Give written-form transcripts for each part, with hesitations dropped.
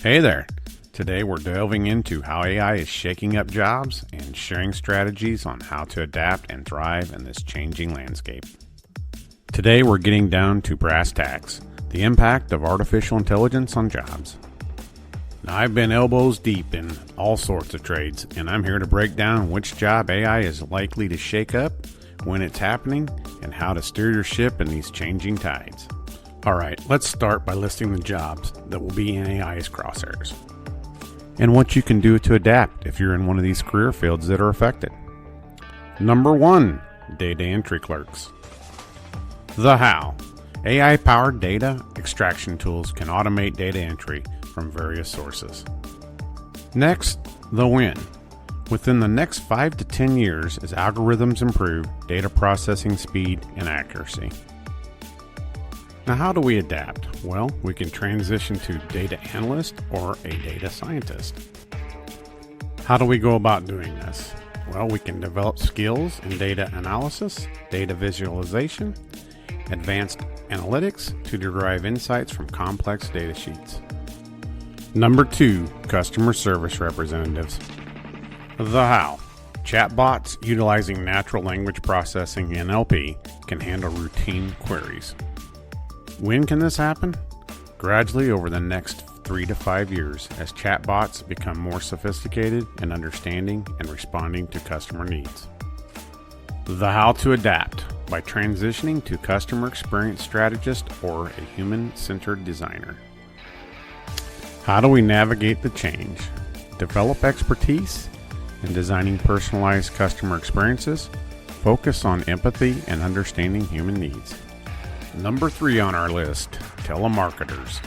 Hey there! Today we're delving into how AI is shaking up jobs and sharing strategies on how to adapt and thrive in this changing landscape. Today we're getting down to brass tacks, the impact of artificial intelligence on jobs. Now, I've been elbows deep in all sorts of trades, and I'm here to break down which job AI is likely to shake up, when it's happening, and how to steer your ship in these changing tides. Alright, let's start by listing the jobs that will be in AI's crosshairs, and what you can do to adapt if you're in one of these career fields that are affected. Number 1, data entry clerks. The how. AI-powered data extraction tools can automate data entry from various sources. Next, the when. Within the next 5 to 10 years, as algorithms improve data processing speed and accuracy. Now, how do we adapt? Well, we can transition to data analyst or a data scientist. How do we go about doing this? Well, we can develop skills in data analysis, data visualization, advanced analytics to derive insights from complex data sheets. Number 2, customer service representatives. The how. Chatbots utilizing natural language processing (NLP) can handle routine queries. When can this happen? Gradually over the next 3 to 5 years as chatbots become more sophisticated in understanding and responding to customer needs. The how to adapt by transitioning to customer experience strategist or a human-centered designer. How do we navigate the change? Develop expertise in designing personalized customer experiences. Focus on empathy and understanding human needs. Number 3 on our list, telemarketers.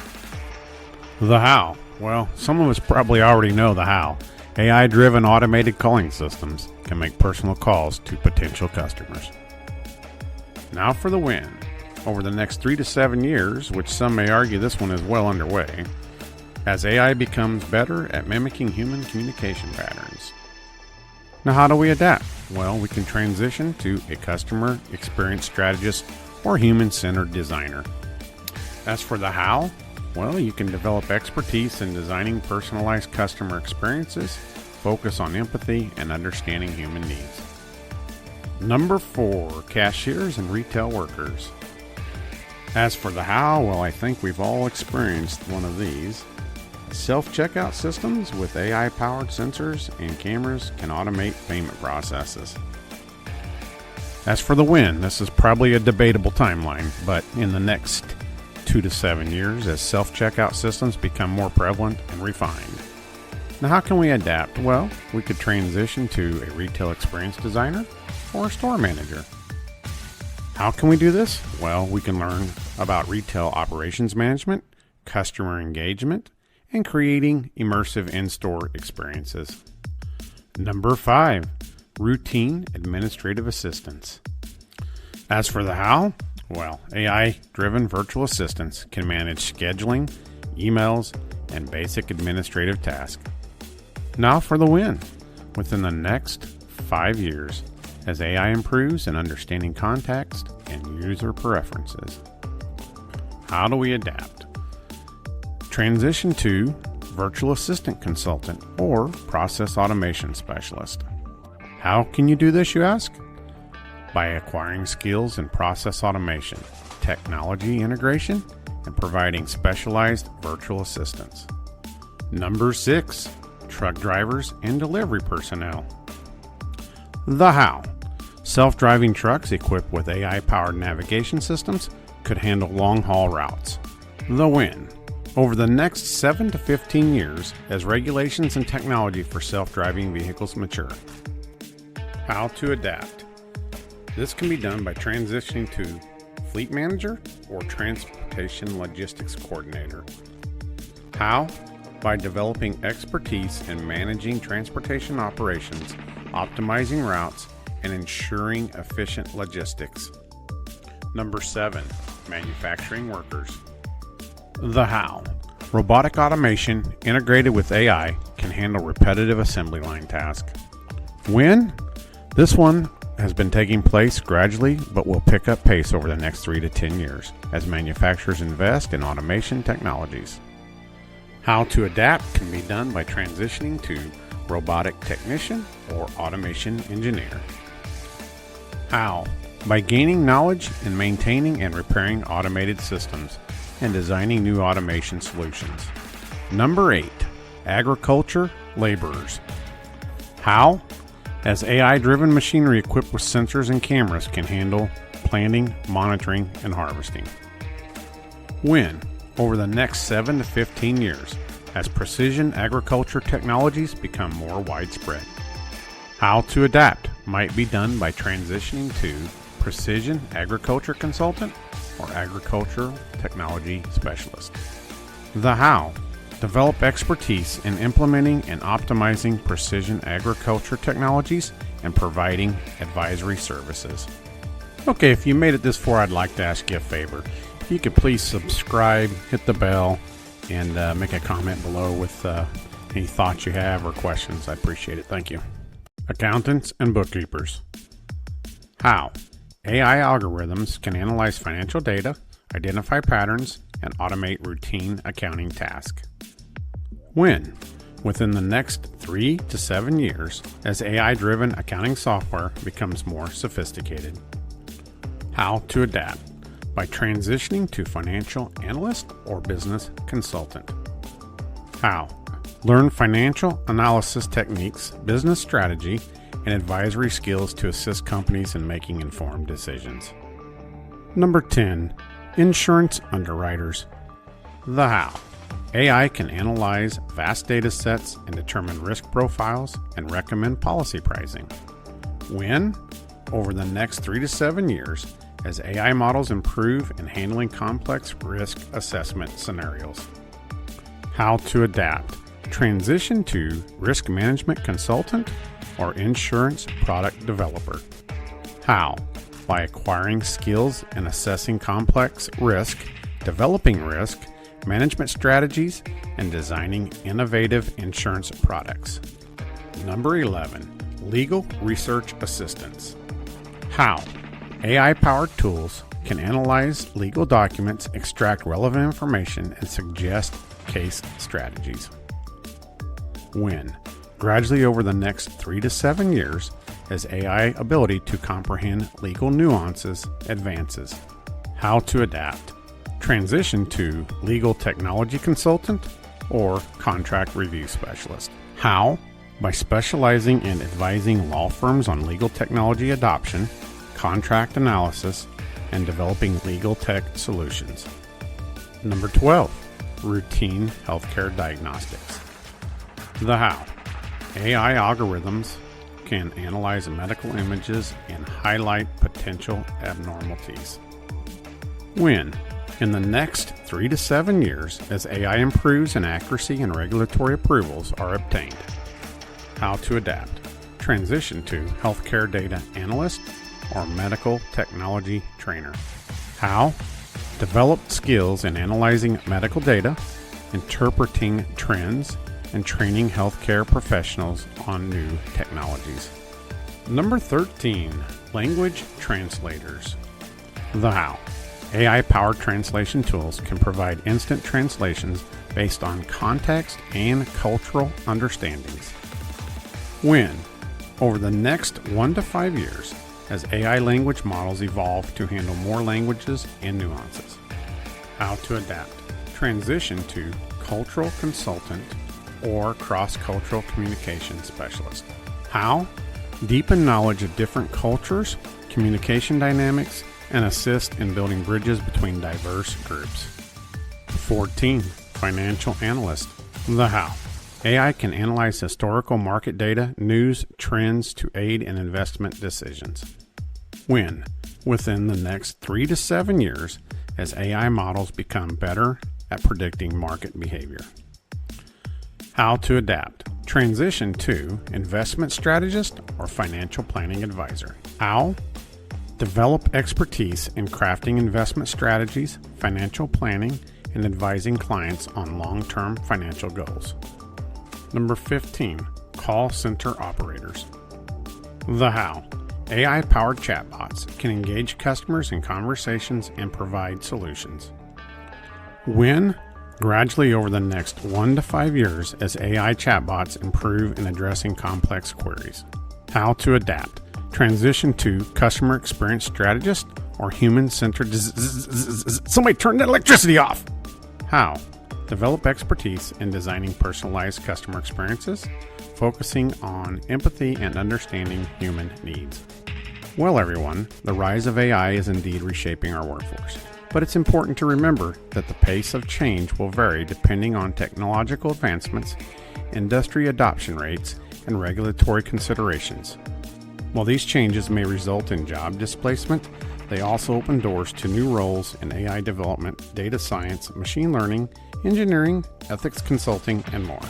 The how. Well, some of us probably already know the how. AI-driven automated calling systems can make personal calls to potential customers. Now for the when. Over the next 3 to 7 years, which some may argue this one is well underway, as AI becomes better at mimicking human communication patterns. Now, how do we adapt? Well, we can transition to a customer experience strategist or human-centered designer. As for the how, well, you can develop expertise in designing personalized customer experiences, focus on empathy and understanding human needs. Number 4, cashiers and retail workers. As for the how, well, I think we've all experienced one of these. Self-checkout systems with AI-powered sensors and cameras can automate payment processes. As for the when, this is probably a debatable timeline, but in the next 2 to 7 years as self-checkout systems become more prevalent and refined. Now, how can we adapt? Well, we could transition to a retail experience designer or a store manager. How can we do this? Well, we can learn about retail operations management, customer engagement, and creating immersive in-store experiences. Number 5, routine administrative assistants. As for the how, well, AI-driven virtual assistants can manage scheduling, emails, and basic administrative tasks. Now for the when. Within the next 5 years, as AI improves in understanding context and user preferences. How do we adapt? Transition to virtual assistant consultant or process automation specialist. How can you do this, you ask? By acquiring skills in process automation, technology integration, and providing specialized virtual assistants. Number 6, truck drivers and delivery personnel. The how. Self-driving trucks equipped with AI-powered navigation systems could handle long-haul routes. The when. Over the next 7 to 15 years as regulations and technology for self-driving vehicles mature. How to adapt. This can be done by transitioning to fleet manager or transportation logistics coordinator. How? By developing expertise in managing transportation operations, optimizing routes, and ensuring efficient logistics. Number 7, manufacturing workers. The how. Robotic automation integrated with AI can handle repetitive assembly line tasks. When? This one has been taking place gradually but will pick up pace over the next 3 to 10 years as manufacturers invest in automation technologies. How to adapt can be done by transitioning to robotic technician or automation engineer. How? By gaining knowledge in maintaining and repairing automated systems and designing new automation solutions. Number 8, agriculture laborers. How? As AI-driven machinery equipped with sensors and cameras can handle planting, monitoring, and harvesting. When? Over the next 7 to 15 years, as precision agriculture technologies become more widespread. How to adapt might be done by transitioning to precision agriculture consultant or agricultural technology specialist. The how. Develop expertise in implementing and optimizing precision agriculture technologies and providing advisory services. Okay, if you made it this far, I'd like to ask you a favor. If you could please subscribe, hit the bell, and make a comment below with any thoughts you have or questions. I appreciate it. Thank you. Accountants and bookkeepers. How? AI algorithms can analyze financial data, identify patterns, and automate routine accounting tasks. When? Within the next 3 to 7 years, as AI-driven accounting software becomes more sophisticated. How to adapt? By transitioning to financial analyst or business consultant. How? Learn financial analysis techniques, business strategy, and advisory skills to assist companies in making informed decisions. Number 10, insurance underwriters. The how. AI can analyze vast data sets and determine risk profiles and recommend policy pricing. When? Over the next 3 to 7 years, as AI models improve in handling complex risk assessment scenarios. How to adapt. Transition to risk management consultant or insurance product developer. How? By acquiring skills in assessing complex risk, developing risk management strategies, and designing innovative insurance products. Number 11, legal research assistance. How? AI-powered tools can analyze legal documents, extract relevant information, and suggest case strategies. When? Gradually over the next 3 to 7 years, as AI ability to comprehend legal nuances advances. How to adapt. Transition to legal technology consultant or contract review specialist. How? By specializing in advising law firms on legal technology adoption, contract analysis, and developing legal tech solutions. Number 12, routine healthcare diagnostics. The how. AI algorithms can analyze medical images and highlight potential abnormalities. When? In the next 3 to 7 years, as AI improves in accuracy and regulatory approvals are obtained. How to adapt. Transition to healthcare data analyst or medical technology trainer. How? Develop skills in analyzing medical data, interpreting trends, and training healthcare professionals on new technologies. Number 13, language translators. The how. AI-powered translation tools can provide instant translations based on context and cultural understandings. When? Over the next 1 to 5 years, as AI language models evolve to handle more languages and nuances. How to adapt. Transition to cultural consultant or cross-cultural communication specialist. How? Deepen knowledge of different cultures, communication dynamics, and assist in building bridges between diverse groups. 14. Financial analyst. The how. AI can analyze historical market data, news, trends to aid in investment decisions. When? Within the next 3 to 7 years, as AI models become better at predicting market behavior. How to adapt. Transition to investment strategist or financial planning advisor. How? Develop expertise in crafting investment strategies, financial planning, and advising clients on long-term financial goals. Number 15, call center operators. The how. AI-powered chatbots can engage customers in conversations and provide solutions. When? gradually over the next 1 to 5 years as AI chatbots improve in addressing complex queries. How to adapt. Transition to customer experience strategist or human-centered. Somebody turn that electricity off! How? Develop expertise in designing personalized customer experiences, focusing on empathy and understanding human needs. Well, everyone, the rise of AI is indeed reshaping our workforce. But it's important to remember that the pace of change will vary depending on technological advancements, industry adoption rates, and regulatory considerations. While these changes may result in job displacement, they also open doors to new roles in AI development, data science, machine learning, engineering, ethics consulting, and more.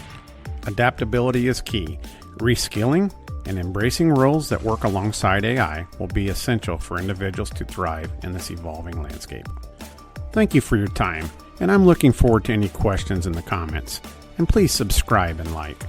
Adaptability is key. Reskilling and embracing roles that work alongside AI will be essential for individuals to thrive in this evolving landscape. Thank you for your time, and I'm looking forward to any questions in the comments. And please subscribe and like.